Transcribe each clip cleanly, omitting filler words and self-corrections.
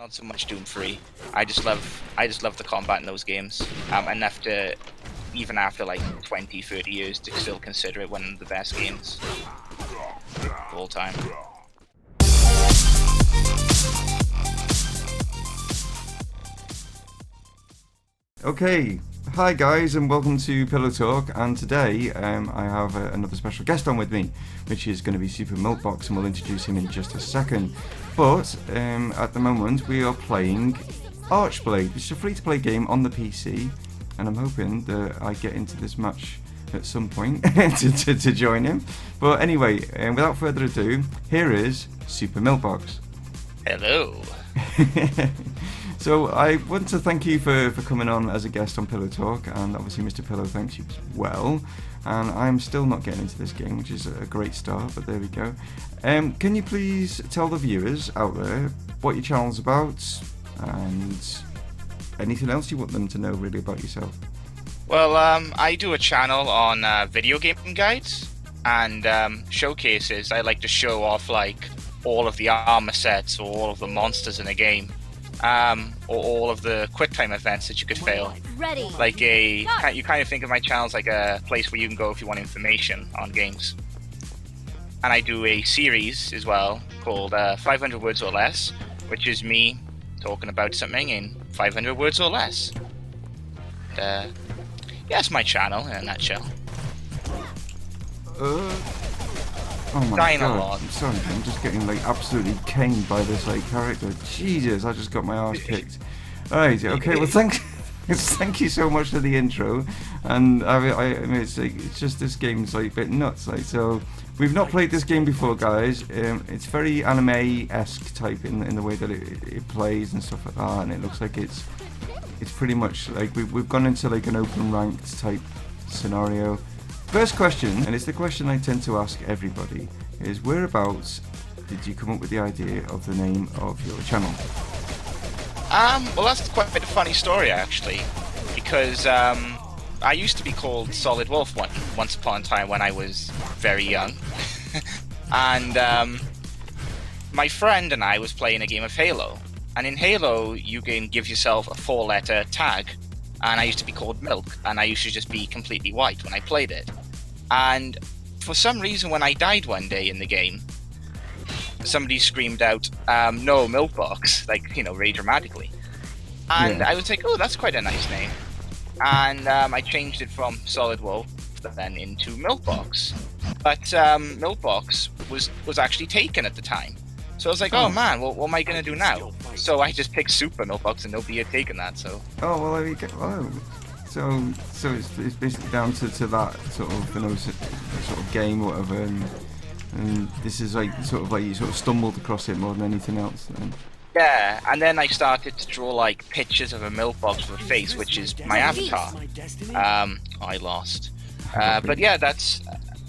Not so much Doom 3. I just love the combat in those games. Enough to, even after like 20, 30 years, to still consider it one of the best games of all time. Okay, hi guys and welcome to Pillow Talk, and today I have another special guest on with me, which is going to be Super Milkbox, and we'll introduce him in just a second. But at the moment we are playing Arche Blade, which is a free-to-play game on the PC, and I'm hoping that I get into this match at some point to join him. But anyway, without further ado, here is Super Milkbox. Hello. So I want to thank you for coming on as a guest on Pillow Talk, and obviously Mr. Pillow thanks you as well. And I'm still not getting into this game, which is a great start, but there we go. Can you please tell the viewers out there what your channel's about, and anything else you want them to know really about yourself? Well, I do a channel on video game guides and showcases. I like to show off like all of the armor sets or all of the monsters in a game. Or all of the QuickTime events that you could fail. Ready. Like you kind of think of my channel as like a place where you can go if you want information on games. And I do a series as well called 500 Words or Less, which is me talking about something in 500 words or less. Yeah, that's my channel in a nutshell. Oh my Dying a god, lot. I'm sorry, I'm just getting like absolutely caned by this like character. Jesus, I just got my arse kicked. Alright, okay, well thank you so much for the intro. And I mean it's like, it's just, this game's like a bit nuts, like, so we've not played this game before, guys. It's very anime-esque type in the way that it plays and stuff like that, and it looks like it's pretty much like we've gone into like an open ranked type scenario. First question, and it's the question I tend to ask everybody, is whereabouts did you come up with the idea of the name of your channel? Well, that's quite a funny story actually, because I used to be called Solid Wolf once upon a time when I was very young, and my friend and I was playing a game of Halo, and in Halo you can give yourself a 4-letter tag. And I used to be called Milk, and I used to just be completely white when I played it. And for some reason, when I died one day in the game, somebody screamed out, "No, Milkbox!" like, you know, very dramatically. And Yeah. I was like, "Oh, that's quite a nice name." And I changed it from Solid Wolf then into Milkbox. But Milkbox was actually taken at the time. So I was like, oh man, what am I gonna do now? So I just picked Super Milkbox, and nobody had taken that. So. Oh well, there you go. Oh, so it's basically down to that sort of, you know, sort of game or whatever, and this is like sort of like you sort of stumbled across it more than anything else. Then. Yeah, and then I started to draw like pictures of a Milkbox with a face, which is my avatar. I lost. But yeah,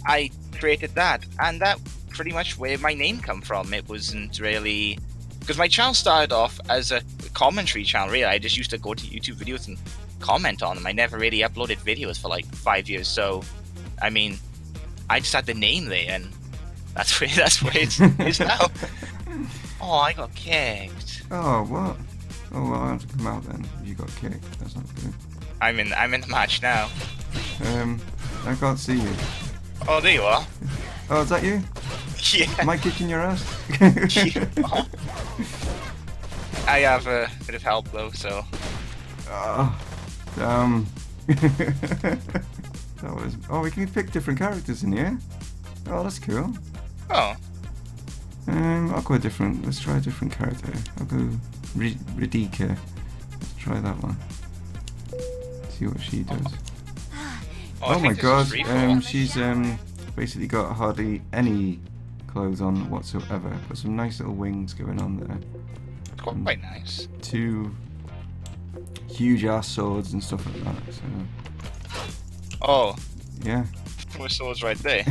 I created that, and that pretty much where my name come from. It wasn't really, because my channel started off as a commentary channel, really. I just used to go to YouTube videos and comment on them. I never really uploaded videos for like 5 years, so I mean, I just had the name there, and that's where it's now. Oh, I got kicked. Oh what? Oh well, I have to come out then. You got kicked. That's not good. I'm in the match now. I can't see you. Oh, there you are. Oh, is that you? Yeah. Am I kicking your ass? I have a bit of help though, so. Oh, damn. That was. Oh, we can pick different characters in here. Oh, that's cool. Oh. I'll go a different. Let's try a different character. I'll go Radika. Let's try that one. See what she does. Oh my god. She's basically got hardly any clothes on whatsoever. Got some nice little wings going on there. Quite nice. 2 huge ass swords and stuff like that. So. Oh. Yeah. More swords right there.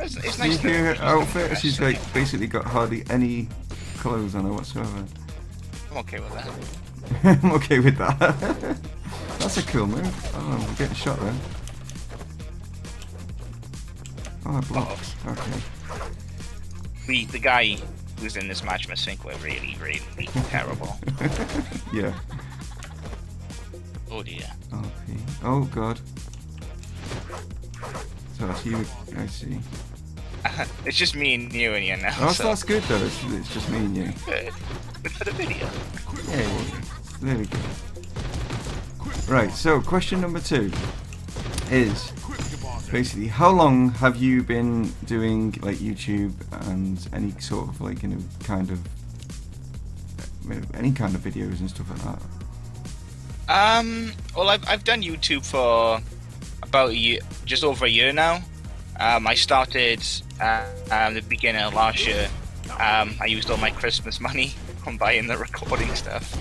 It's nice. See her outfit? She's like basically got hardly any clothes on her whatsoever. I'm okay with that. I'm okay with that. That's a cool move. Oh, I'm getting shot there. Oh, I blocked. Okay. the guy who's in this match must think we're really, really terrible. Yeah. Oh dear. Okay. Oh god. So that's you. I see. It's just me and you in here now. Oh, so. that's good though. It's just me and you. Good. Good for the video. Yeah. There we go. Right. So question number 2 is basically how long have you been doing like YouTube and any sort of like kind of any kind of videos and stuff like that? Well, I've done YouTube for about a year, just over a year now. I started the beginning of last year. I used all my Christmas money on buying the recording stuff.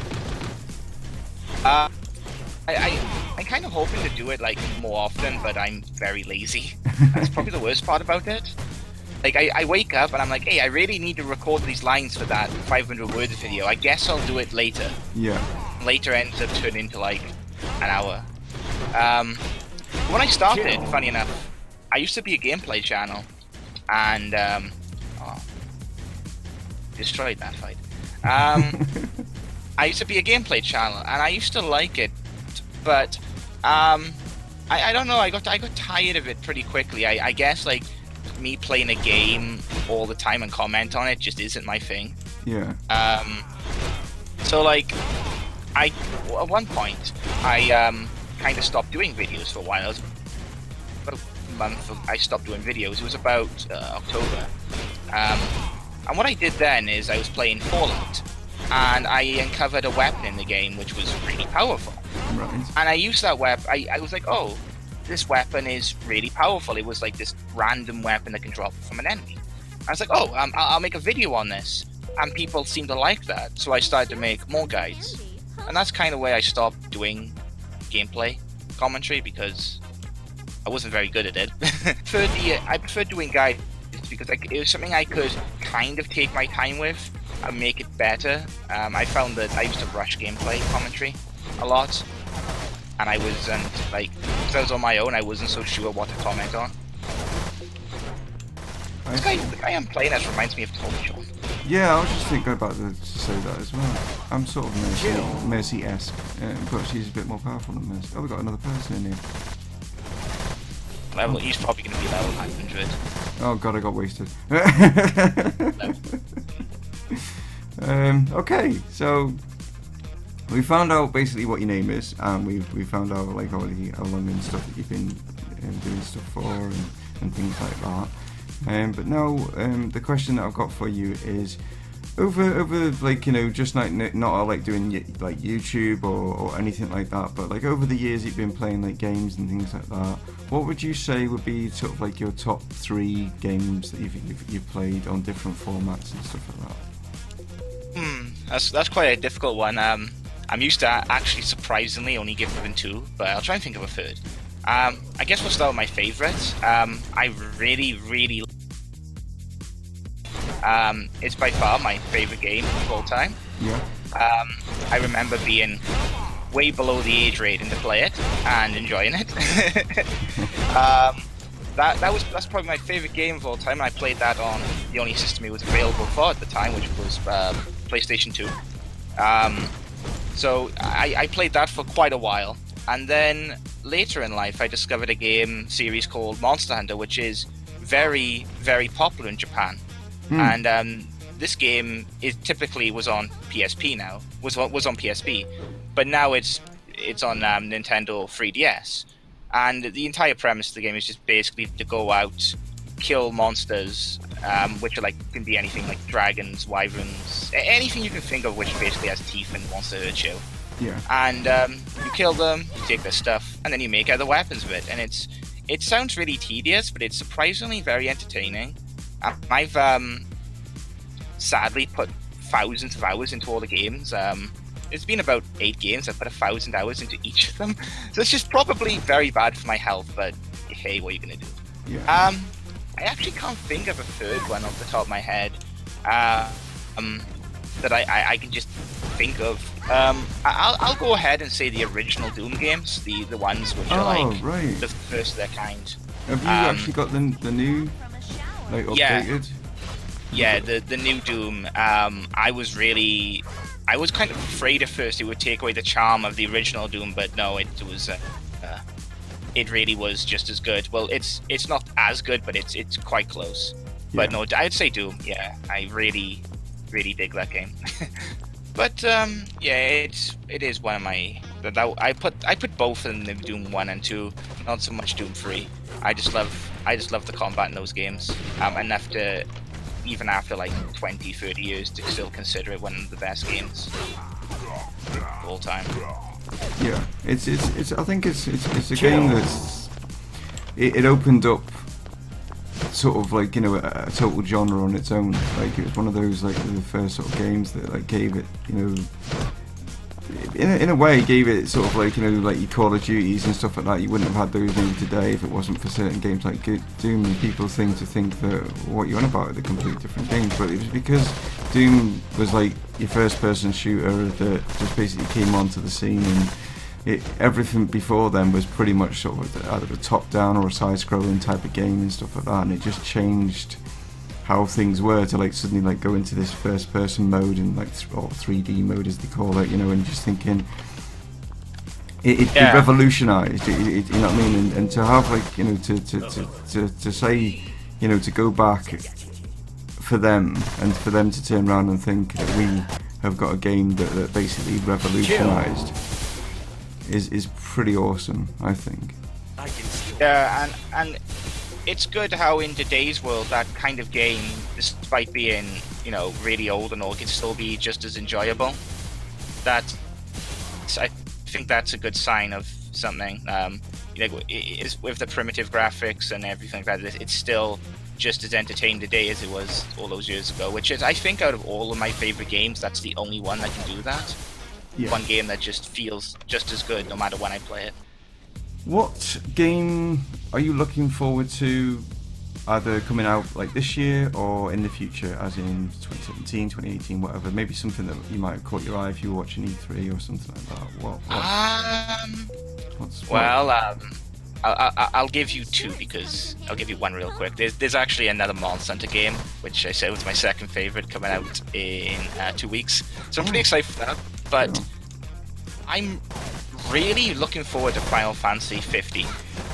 I'm kind of hoping to do it like more often, but I'm very lazy. That's probably the worst part about it. Like I wake up and I'm like, hey, I really need to record these lines for that 500 word video. I guess I'll do it later. Yeah. Later ends up turning into like an hour. When I started, funny enough, I used to be a gameplay channel, and destroyed that fight. I used to be a gameplay channel, and I used to like it, but I don't know. I got tired of it pretty quickly. I guess like me playing a game all the time and comment on it just isn't my thing. Yeah. So like, at one point I kind of stopped doing videos for a while. It was about a month I stopped doing videos. It was about October. And what I did then is I was playing Fallout, and I uncovered a weapon in the game which was really powerful. Right. And I used that weapon. I was like, oh, this weapon is really powerful. It was like this random weapon that can drop from an enemy. I was like, oh, I'll make a video on this. And people seem to like that. So I started to make more guides. And that's kind of where I stopped doing gameplay commentary, because I wasn't very good at it. I prefer doing guides because it was something I could kind of take my time with and make it better. I found that I used to rush gameplay commentary a lot, and I wasn't like, because I was on my own, I wasn't so sure what to comment on. The guy I'm playing as reminds me of Torchon. Yeah, I was just thinking about to say that as well. I'm sort of Mercy-esque, but she's a bit more powerful than Mercy. Oh, we got another person in here. Level, he's probably going to be level 900. Oh god, I got wasted. Okay, so we found out basically what your name is, and we found out like already how long and stuff that you've been doing stuff for and things like that. But now the question that I've got for you is over like just like not like doing like YouTube or anything like that, but like over the years you've been playing like games and things like that. What would you say would be sort of like your top 3 games that you've played on different formats and stuff like that? That's quite a difficult one. I'm used to actually surprisingly only giving 2, but I'll try and think of a third. I guess we'll start with my favourites. I really it's by far my favourite game of all time. Yeah. I remember being way below the age rating to play it and enjoying it. That's probably my favourite game of all time, and I played that on the only system it was available for at the time, which was PlayStation 2. So I played that for quite a while, and then later in life I discovered a game series called Monster Hunter, which is very, very popular in Japan. And this game typically was on PSP now, was on PSP, but now it's on Nintendo 3DS. And the entire premise of the game is just basically to go out, kill monsters, which are can be anything like dragons, wyverns, anything you can think of which basically has teeth and wants to hurt you. Yeah. And you kill them, you take their stuff, and then you make other weapons with it. And it sounds really tedious, but it's surprisingly very entertaining. I've sadly put thousands of hours into all the games. It's been about 8 games. I've put 1,000 hours into each of them. So it's just probably very bad for my health, but hey, what are you going to do? Yeah. I actually can't think of a third one off the top of my head that I can just think of. I'll go ahead and say the original Doom games, the ones which are right. the first of their kind. Have you actually got the new, like, updated? Yeah, the new Doom. I was kind of afraid at first it would take away the charm of the original Doom, but no, it really was just as good. Well, it's not as good, but it's quite close. Yeah. But no, I'd say Doom. Yeah, I really dig that game. But yeah, it is one of my. I put both in the Doom 1 and 2. Not so much Doom 3. I just love the combat in those games. Enough to, even after like 20, 30 years, to still consider it one of the best games of all time. Yeah, it's I think it's a game that's it opened up sort of like, you know, a total genre on its own. Like, it was one of those, like, the first sort of games that like gave it, you know, in a way gave it sort of like, you know, like your Call of Duties and stuff like that. You wouldn't have had those maybe today if it wasn't for certain games like Doom. And people seem to think that what you're on about are the completely different games, but it was because Doom was like your first person shooter that just basically came onto the scene, and everything before then was pretty much sort of either a top down or a side scrolling type of game and stuff like that, and it just changed how things were to like suddenly like go into this first person mode and like or 3D mode as they call it, you know, and just thinking it revolutionized it, you know what I mean, and to have like, you know, to say, you know, to go back for them and for them to turn around and think that we have got a game that basically revolutionized is pretty awesome, I think. Yeah, and it's good how in today's world that kind of game, despite being, you know, really old and all, can still be just as enjoyable. I think that's a good sign of something. You know, with the primitive graphics and everything like that, it's still just as entertaining today as it was all those years ago. Which is, I think, out of all of my favorite games, that's the only one that can do that. Yeah. One game that just feels just as good no matter when I play it. What game are you looking forward to either coming out like this year or in the future, as in 2017, 2018, whatever? Maybe something that you might have caught your eye if you were watching E3 or something like that. I'll give you two, because I'll give you one real quick. There's actually another Monster Hunter game, which I said was my second favorite, coming out in 2 weeks. So I'm pretty excited for that. But I'm really looking forward to Final Fantasy 50.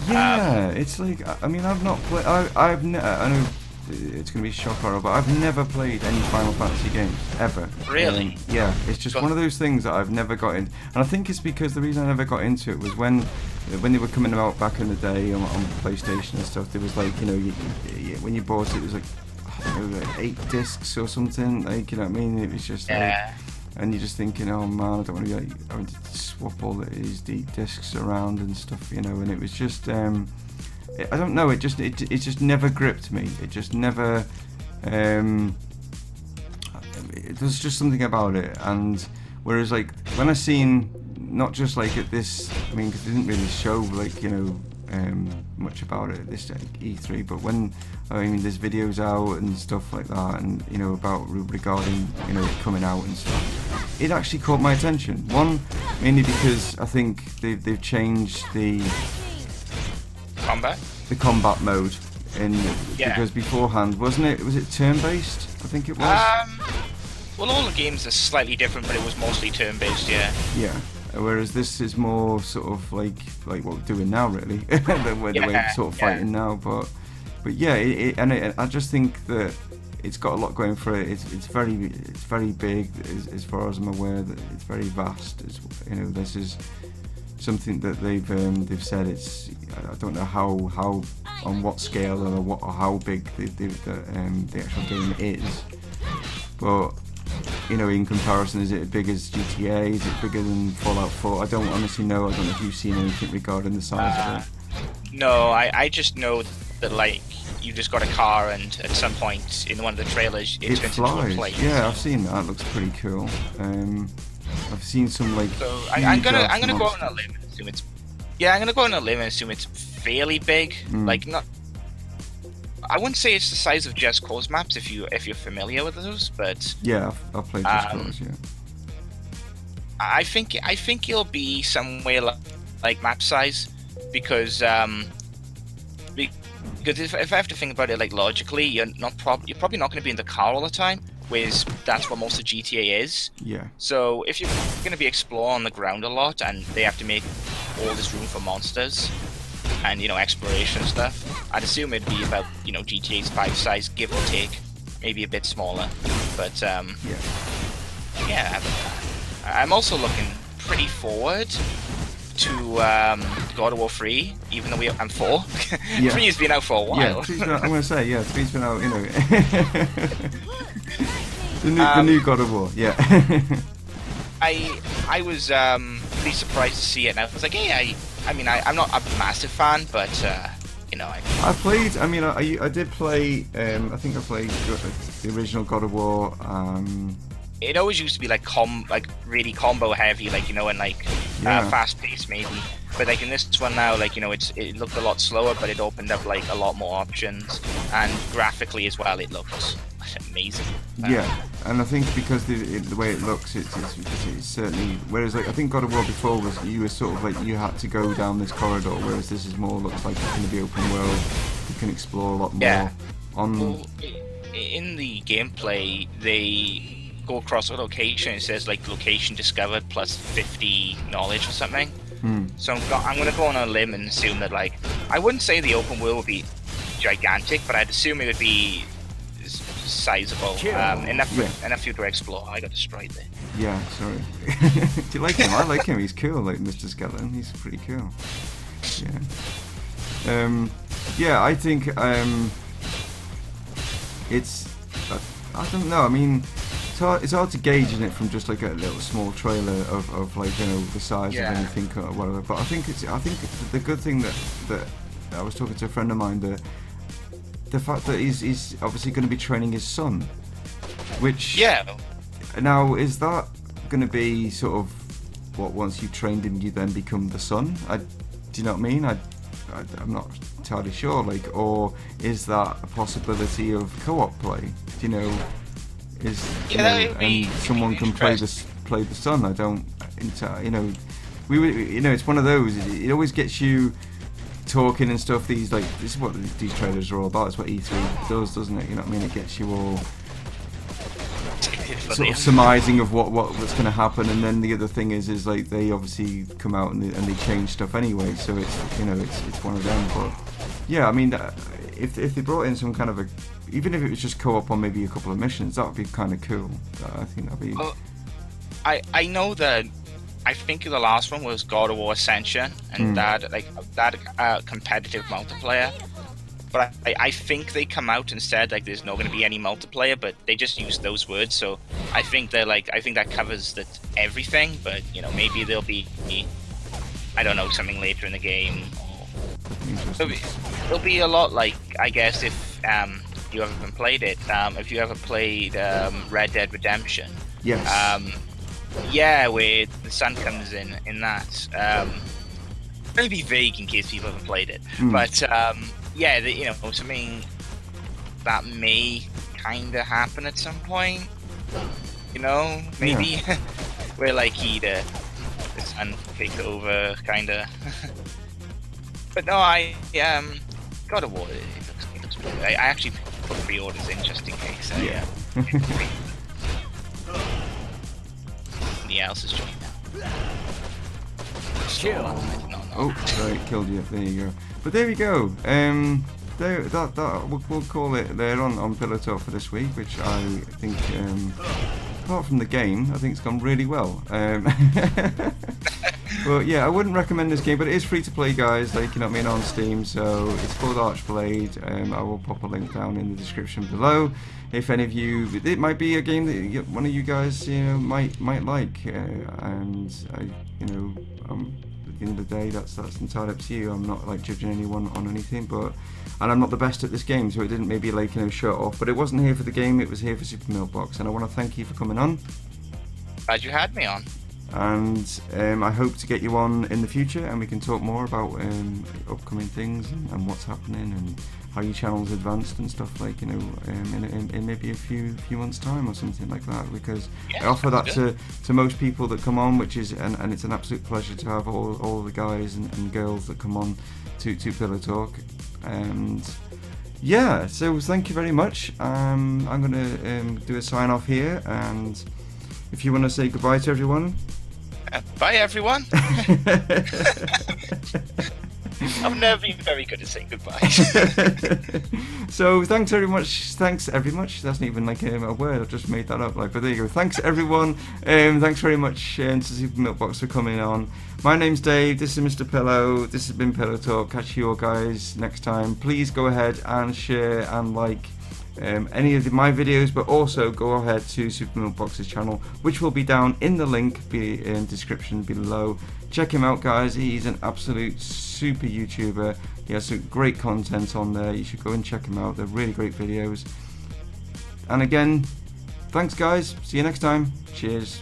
Yeah, it's like, I mean, I've not played. I know it's gonna be a shock horror, but I've never played any Final Fantasy games ever. Really? Yeah, it's just one of those things that I've never got in, and I think it's because the reason I never got into it was when they were coming out back in the day on PlayStation and stuff. There was like, you know, when you bought it, it was like, I don't know, like 8 discs or something. Like, you know what I mean? It was just like. And you're just thinking, oh man, I don't want to be like, having to swap all these discs around and stuff, you know. And it was just, I don't know, it just never gripped me. It just never, there's just something about it. And whereas like when I seen, not just like at this, I mean, because it didn't really show like, you know, much about it at this E3, but when, I mean, there's videos out and stuff like that, and, you know, about regarding, you know, it coming out and stuff, it actually caught my attention. One, mainly because I think they've changed the combat mode because beforehand, was it turn-based? I think it was. Well, all the games are slightly different, but it was mostly turn-based, yeah. Yeah. Whereas this is more sort of like what we're doing now, really. the way we're sort of fighting now, but yeah, I just think that it's got a lot going for it. It's very big as far as I'm aware. That it's very vast. You know, this is something that they've said it's. I don't know how on what scale or how big the actual game is, but. You know, in comparison, is it as big as GTA? Is it bigger than Fallout 4? I don't honestly know. I don't know if you've seen anything regarding the size of it. No, I just know that, like, you just got a car, and at some point in one of the trailers, it turns into a plane. Yeah, I've seen that. It looks pretty cool. I've seen some like. So I'm gonna go out on a limb and assume it's. Yeah, I'm gonna go on a limb and assume it's fairly big. Like, not. I wouldn't say it's the size of Just Cause maps if you're familiar with those, but yeah, I've played Just Cause. Yeah, I think it'll be somewhere like map size, because Because if I have to think about it like logically, you're probably not going to be in the car all the time, whereas that's what most of GTA is. Yeah. So if you're going to be exploring on the ground a lot, and they have to make all this room for monsters and exploration and stuff, I'd assume it'd be about GTA's 5 size, give or take, maybe a bit smaller. But yeah, I'm also looking pretty forward to God of War 3, even though I'm 4. Yeah. 3 has been out for a while. Yeah, 3's been out, I'm going to say, 3's been out, the new God of War, yeah. I was pretty surprised to see it, and I was like, hey, I'm not a massive fan, but I played. I mean, I did play. I think I played the original God of War. It always used to be like really combo heavy, and fast paced maybe. But in this one now, it looked a lot slower, but it opened up a lot more options, and graphically as well, it looked amazing. Yeah, and I think because the way it looks, it's certainly. Whereas I think God of War before was you were sort of you had to go down this corridor, whereas this is more looks like it's going to be open world. You can explore a lot more. Yeah. In the gameplay, they go across a location. It says location discovered plus 50 knowledge or something. So I'm going to go on a limb and assume that I wouldn't say the open world would be gigantic, but I'd assume it would be sizable, enough for you to explore. I got destroyed there. Yeah, sorry. Do you like him? I like him. He's cool, Mr. Skeleton. He's pretty cool. Yeah. Yeah, I think it's. I don't know. I mean, it's hard to gauge, isn't it, from just a little small trailer of the size of anything or whatever. But I think the good thing that I was talking to a friend of mine that. The fact that he's obviously going to be training his son, which now is that going to be sort of what once you've trained him you then become the son? Do you know what I mean? I'm not entirely sure. Or is that a possibility of co-op play? Do you know? And someone can play the son? I don't. It's one of those. It always gets you talking and stuff. This is what these trailers are all about. It's what E3 does, doesn't it? You know what I mean? It gets you all sort of surmising of what's going to happen, and then the other thing is they obviously come out and they change stuff anyway. So it's it's one of them. But yeah, I mean, if they brought in some kind of even if it was just co-op on maybe a couple of missions, that would be kind of cool. I think that'd be. I know that. I think the last one was God of War Ascension, and that competitive multiplayer. But I think they come out and said there's not going to be any multiplayer, but they just used those words. So I think that covers everything. But maybe there'll be I don't know, something later in the game. There'll be a lot I guess if you haven't played it. If you ever played Red Dead Redemption. Yes. Yeah, where the sun comes in that. Maybe vague in case people haven't played it, but something that may kind of happen at some point. Maybe where the sun take over, kind of. But no, God of War. It looks pretty good. I actually put pre-orders in just in case. Else is joined now. Oh, sorry, killed you. There you go. But there we go. We'll call it there on Pillow Talk for this week, which I think, apart from the game, I think it's gone really well. But yeah, I wouldn't recommend this game, but it is free to play, guys. On Steam, so it's called Arche Blade. I will pop a link down in the description below. If any of you, it might be a game that one of you guys, might like. And at the end of the day, that's entirely up to you. I'm not judging anyone on anything, and I'm not the best at this game, so it didn't maybe show it off. But it wasn't here for the game; it was here for Super Milkbox, and I want to thank you for coming on. Glad you had me on. And I hope to get you on in the future, and we can talk more about upcoming things and what's happening and how your channel's advanced and stuff in maybe a few months' time or something like that. Because I offer that to most people that come on, which is and it's an absolute pleasure to have all the guys and girls that come on to Pillow Talk. And yeah, so thank you very much. I'm gonna do a sign off here, and if you want to say goodbye to everyone. Bye, everyone. I've never been very good at saying goodbye. So thanks very much. Thanks very much. That's not even like a word. I just made that up. Like, but there you go. Thanks everyone. Thanks very much to Super Milkbox for coming on. My name's Dave. This is Mr. Pillow. This has been Pillow Talk. Catch you all guys next time. Please go ahead and share and like any of my videos, but also go ahead to Super Milkbox's channel, which will be down in the link in description below. Check him out, guys. He's an absolute super YouTuber. He has some great content on there. You should go and check him out. They're really great videos. And again, thanks guys. See you next time. Cheers.